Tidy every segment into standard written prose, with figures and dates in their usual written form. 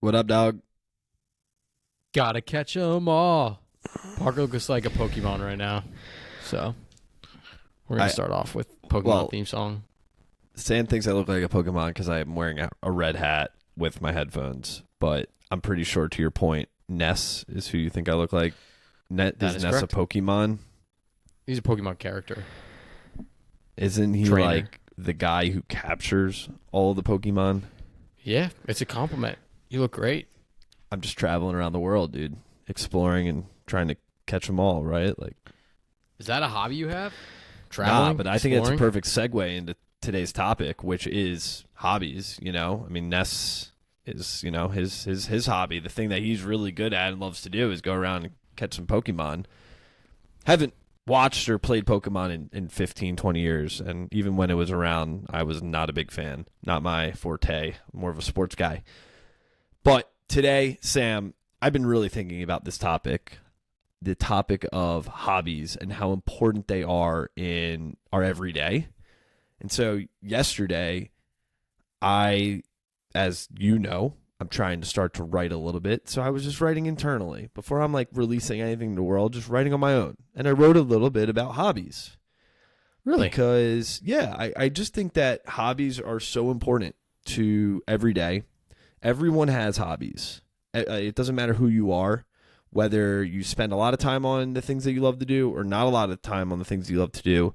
What up, dog? Gotta catch 'em all. Parker looks like a Pokemon right now. So we're gonna I start off with Pokemon well, theme song. Sam thinks I look like a Pokemon because I'm wearing a red hat with my headphones. But I'm pretty sure, to your point, Ness is who you think I look like. That Is is Ness a correct. Pokemon? He's a Pokemon character. Isn't he Trainer. like the guy who captures all the Pokemon? Yeah, it's a compliment. You look great. I'm just traveling around the world, dude, exploring and trying to catch them all, right? Like, Is that a hobby you have? nah, Traveling? but I think it's a Exploring? perfect segue into today's topic, which is hobbies. I mean, Ness is his hobby. The thing that he's really good at and loves to do is go around and catch some Pokemon. Haven't watched or played Pokemon in 15, 20 years, and even when it was around, I was not a big fan. Not my forte. More of a sports guy. But today, Sam, I've been really thinking about this topic, the topic of hobbies and how important they are in our everyday. And so yesterday, I, as you know, I'm trying to start to write a little bit. So I was just writing internally before I'm like releasing anything to the world, just writing on my own. And I wrote a little bit about hobbies Really? because, yeah, I just think that hobbies are so important to every day. Everyone has hobbies. It doesn't matter who you are, whether you spend a lot of time on the things that you love to do or not a lot of time on the things you love to do.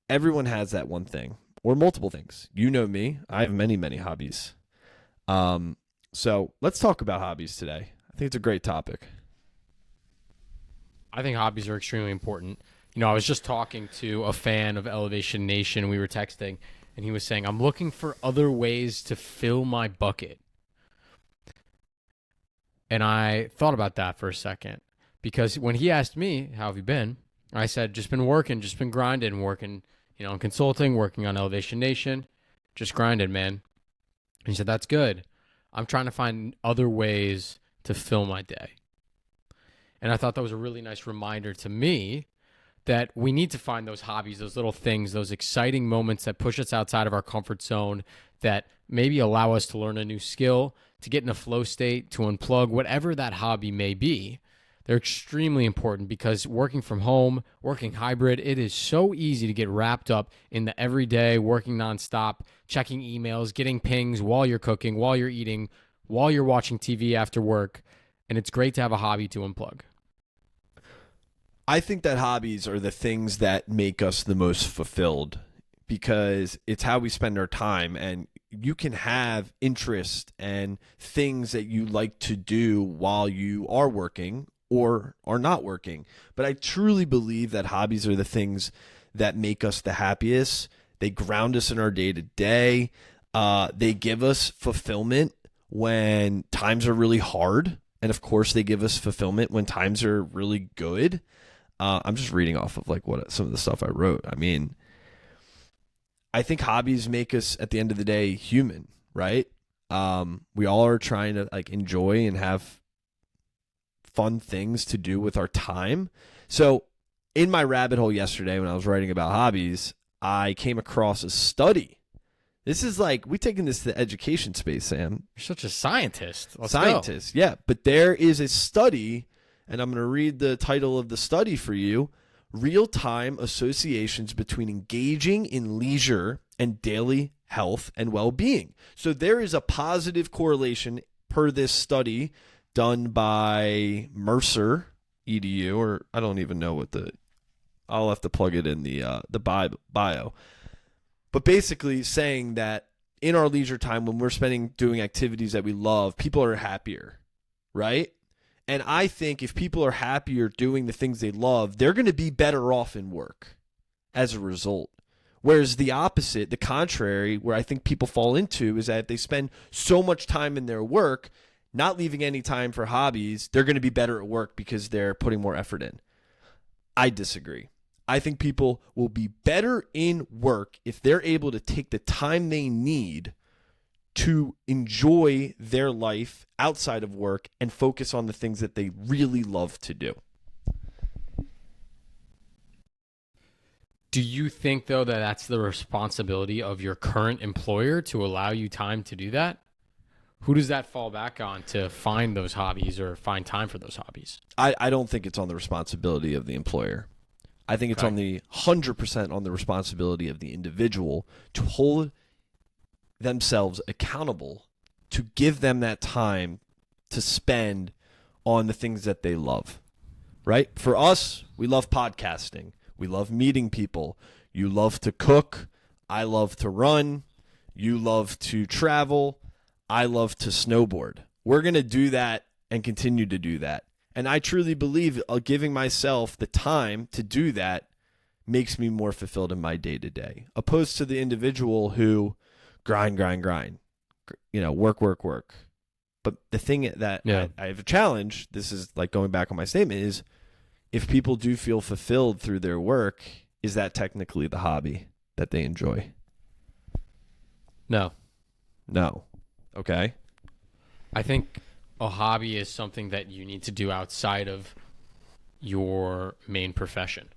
Everyone has that one thing or multiple things. You know me. I have many, many hobbies. So let's talk about hobbies today. I think it's a great topic. I think hobbies are extremely important. I was just talking to a fan of Elevation Nation. We were texting, and he was saying, I'm looking for other ways to fill my bucket. And I thought about that for a second because when he asked me, how have you been? I said, just been working, just been grinding, working, in consulting, working on Elevation Nation, just grinding, man. And he said, that's good. I'm trying to find other ways to fill my day. And I thought that was a really nice reminder to me that we need to find those hobbies, those little things, those exciting moments that push us outside of our comfort zone, that maybe allow us to learn a new skill, to get in a flow state, to unplug, whatever that hobby may be. They're extremely important because working from home, working hybrid, it is so easy to get wrapped up in the everyday, working nonstop, checking emails, getting pings while you're cooking, while you're eating, while you're watching TV after work. And it's great to have a hobby to unplug. I think that hobbies are the things that make us the most fulfilled because it's how we spend our time, and you can have interest and things that you like to do while you are working or are not working. But I truly believe that hobbies are the things that make us the happiest. They ground us in our day to day. They give us fulfillment when times are really hard. And of course, they give us fulfillment when times are really good. I'm just reading off of like what some of the stuff I wrote. I mean, I think hobbies make us at the end of the day human, right? We all are trying to like enjoy and have fun things to do with our time. So in my rabbit hole yesterday when I was writing about hobbies, I came across a study. This is like, we taking this to the education space, Sam. You're such a scientist. Let's go. Scientists, yeah. But there is a study, and I'm going to read the title of the study for you: Real-Time Associations Between Engaging in Leisure and Daily Health and Well-Being. So there is a positive correlation per this study done by Mercer EDU, or I don't even know I'll have to plug it in the bio. But basically saying that in our leisure time, when we're doing activities that we love, people are happier, right? And I think if people are happier doing the things they love, they're going to be better off in work as a result. Whereas the opposite, the contrary, where I think people fall into is that if they spend so much time in their work, not leaving any time for hobbies, they're going to be better at work because they're putting more effort in. I disagree. I think people will be better in work if they're able to take the time they need to enjoy their life outside of work and focus on the things that they really love to do. Do you think, though, that that's the responsibility of your current employer to allow you time to do that? Who does that fall back on to find those hobbies or find time for those hobbies? I don't think it's on the responsibility of the employer. I think it's Okay. on the 100% on the responsibility of the individual to hold themselves accountable, to give them that time to spend on the things that they love, right? For us, we love podcasting. We love meeting people. You love to cook. I love to run. You love to travel. I love to snowboard. We're going to do that and continue to do that. And I truly believe giving myself the time to do that makes me more fulfilled in my day-to-day, opposed to the individual who grind, work. But the thing that I have a challenge, this is like going back on my statement, is if people do feel fulfilled through their work, is that technically the hobby that they enjoy? No. Okay. I think a hobby is something that you need to do outside of your main profession.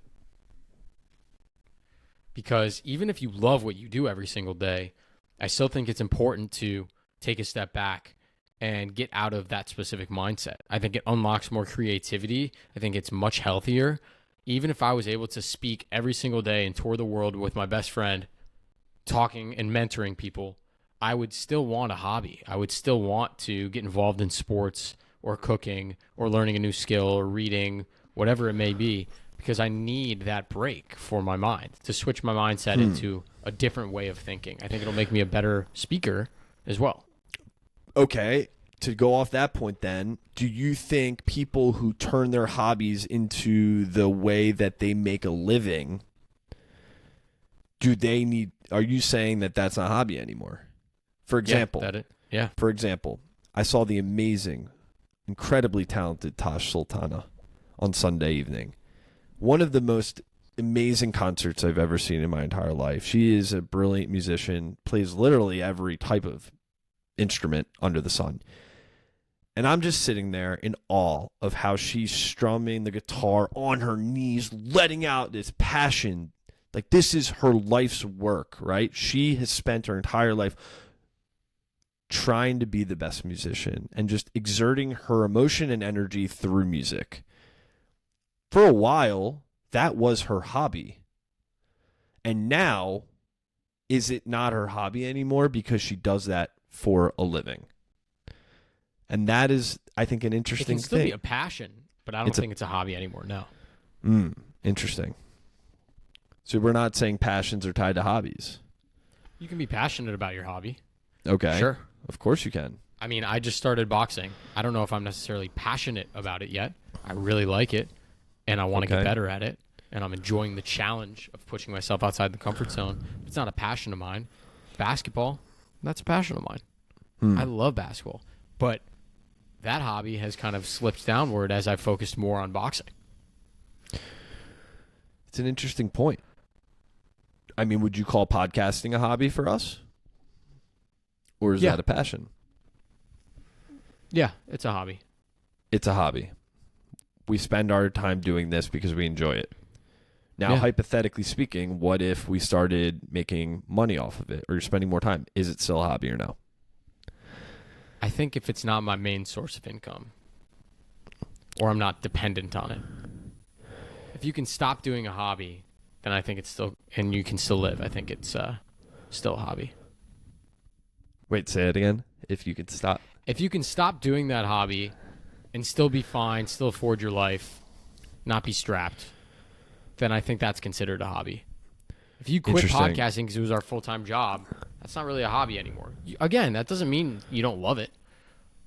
Because even if you love what you do every single day, I still think it's important to take a step back and get out of that specific mindset. I think it unlocks more creativity. I think it's much healthier. Even if I was able to speak every single day and tour the world with my best friend, talking and mentoring people, I would still want a hobby. I would still want to get involved in sports or cooking or learning a new skill or reading, whatever it may be, because I need that break for my mind to switch my mindset into a different way of thinking. I think it'll make me a better speaker as well. Okay. To go off that point then, do you think people who turn their hobbies into the way that they make a living, are you saying that that's not a hobby anymore? For example, For example, I saw the amazing, incredibly talented Tash Sultana on Sunday evening. One of the most amazing concerts I've ever seen in my entire life. She is a brilliant musician, plays literally every type of instrument under the sun. And I'm just sitting there in awe of how she's strumming the guitar on her knees, letting out this passion. Like, this is her life's work, right? She has spent her entire life trying to be the best musician and just exerting her emotion and energy through music. For a while, that was her hobby. And now, is it not her hobby anymore because she does that for a living? And that is, I think, an interesting thing. It can still be a passion, but I don't think it's a hobby anymore, no. Interesting. So we're not saying passions are tied to hobbies. You can be passionate about your hobby. Okay. Sure. Of course you can. I mean, I just started boxing. I don't know if I'm necessarily passionate about it yet. I really like it, and I want to get better at it, and I'm enjoying the challenge of pushing myself outside the comfort zone. It's not a passion of mine. Basketball, that's a passion of mine. I love basketball, but that hobby has kind of slipped downward as I've focused more on boxing. It's an interesting point. I mean, would you call podcasting a hobby for us? Or is that a passion? Yeah, it's a hobby. It's a hobby. We spend our time doing this because we enjoy it. Now, hypothetically speaking, what if we started making money off of it or you're spending more time? Is it still a hobby or no? I think if it's not my main source of income or I'm not dependent on it. If you can stop doing a hobby, then I think it's still, and you can still live. I think it's still a hobby. Wait, say it again. If you could stop. If you can stop doing that hobby and still be fine, still afford your life, not be strapped, then I think that's considered a hobby. If you quit podcasting because it was our full-time job, that's not really a hobby anymore. Again, that doesn't mean you don't love it.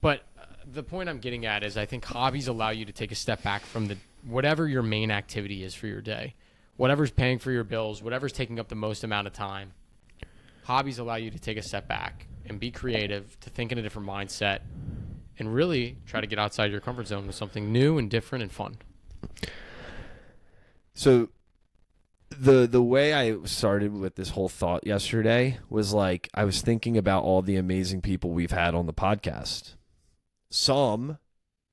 But the point I'm getting at is I think hobbies allow you to take a step back from whatever your main activity is for your day. Whatever's paying for your bills, whatever's taking up the most amount of time. Hobbies allow you to take a step back and be creative, to think in a different mindset, and really try to get outside your comfort zone with something new and different and fun. So the way I started with this whole thought yesterday was like I was thinking about all the amazing people we've had on the podcast. Some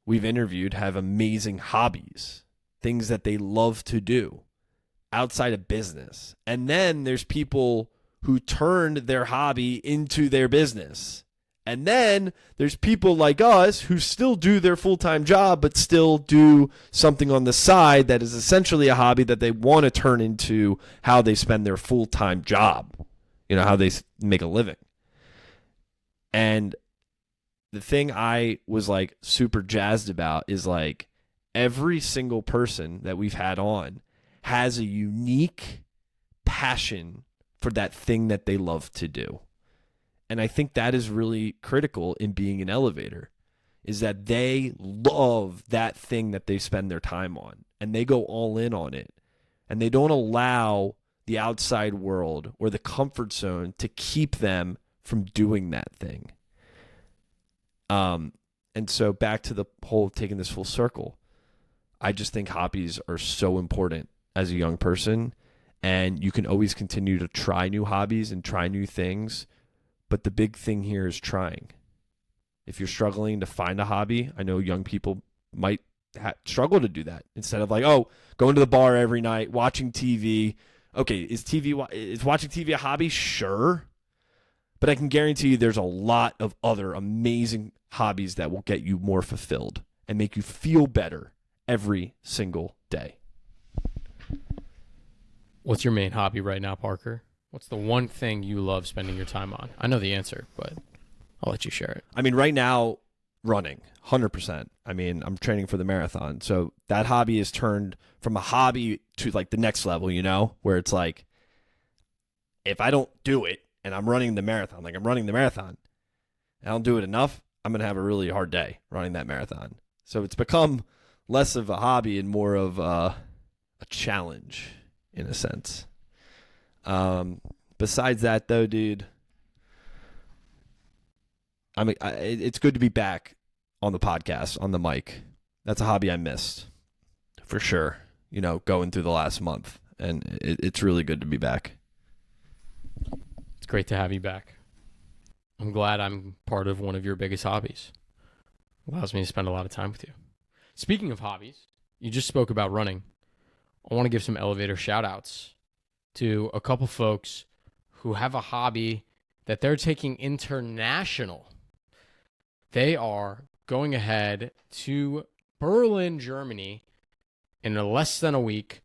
we've interviewed have amazing hobbies, things that they love to do outside of business. And then there's people who turned their hobby into their business And then there's people like us who still do their full-time job, but still do something on the side that is essentially a hobby that they want to turn into how they spend their full-time job, how they make a living. And the thing I was like super jazzed about is like every single person that we've had on has a unique passion for that thing that they love to do. And I think that is really critical in being an elevator, is that they love that thing that they spend their time on, and they go all in on it. And they don't allow the outside world or the comfort zone to keep them from doing that thing. And so back to the whole taking this full circle, I just think hobbies are so important as a young person, and you can always continue to try new hobbies and try new things. But the big thing here is trying. If you're struggling to find a hobby, I know young people might struggle to do that. Instead of like, oh, going to the bar every night, watching TV. Okay, is watching TV a hobby? Sure. But I can guarantee you there's a lot of other amazing hobbies that will get you more fulfilled and make you feel better every single day. What's your main hobby right now, Parker? What's the one thing you love spending your time on? I know the answer, but I'll let you share it. I mean, right now, running, 100%. I mean, I'm training for the marathon. So that hobby is turned from a hobby to like the next level, where it's like, if I don't do it and I'm running the marathon, and I don't do it enough, I'm going to have a really hard day running that marathon. So it's become less of a hobby and more of a challenge in a sense. Besides that though, dude, it's good to be back on the podcast, on the mic. That's a hobby I missed for sure, going through the last month, and it's really good to be back. It's great to have you back. I'm glad I'm part of one of your biggest hobbies. It allows me to spend a lot of time with you. Speaking of hobbies, you just spoke about running. I want to give some elevator shout outs to a couple folks who have a hobby that they're taking international. They are going ahead to Berlin, Germany in less than a week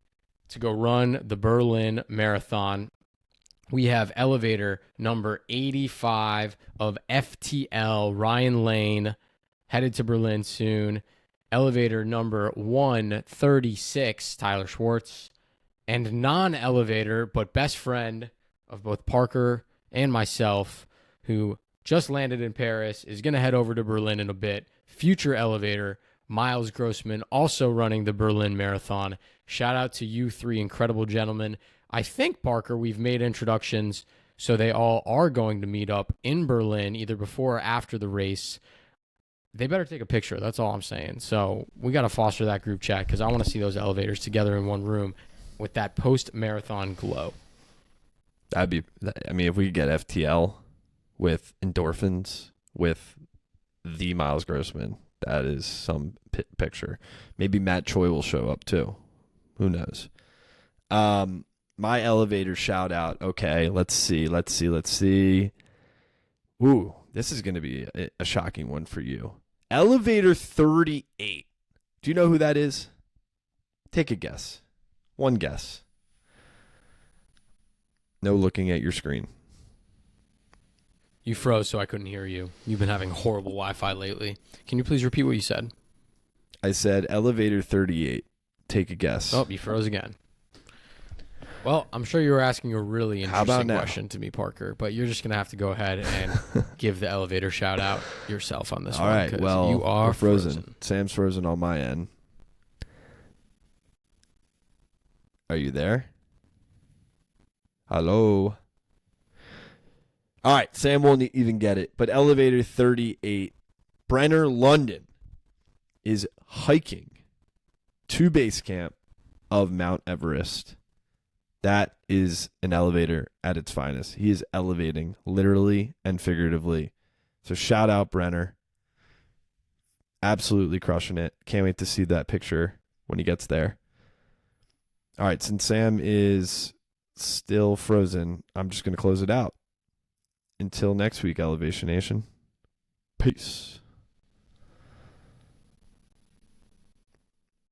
to go run the Berlin Marathon. We have elevator number 85 of FTL, Ryan Lane, headed to Berlin soon. Elevator number 136, Tyler Schwartz. And non-elevator, but best friend of both Parker and myself, who just landed in Paris, is going to head over to Berlin in a bit. Future elevator, Miles Grossman, also running the Berlin Marathon. Shout out to you three incredible gentlemen. I think, Parker, we've made introductions, so they all are going to meet up in Berlin, either before or after the race. They better take a picture. That's all I'm saying. So we got to foster that group chat because I want to see those elevators together in one room with that post-marathon glow. If we could get FTL with endorphins, with the Miles Grossman, that is some picture. Maybe Matt Choi will show up too. Who knows? My elevator shout out. Okay, let's see. Ooh, this is going to be a shocking one for you. Elevator 38. Do you know who that is? Take a guess. One guess. No looking at your screen. You froze, so I couldn't hear you. You've been having horrible Wi-Fi lately. Can you please repeat what you said? I said elevator 38. Take a guess. Oh, you froze again. Well, I'm sure you were asking a really interesting question to me, Parker, but you're just going to have to go ahead and give the elevator shout out yourself on this one. All right, well, you are frozen. Sam's frozen on my end. Are you there? Hello? All right, Sam won't even get it, but elevator 38, Brenner, London, is hiking to base camp of Mount Everest. That is an elevator at its finest. He is elevating literally and figuratively. So shout out Brenner. Absolutely crushing it. Can't wait to see that picture when he gets there. All right, since Sam is still frozen, I'm just going to close it out. Until next week, Elevation Nation. Peace.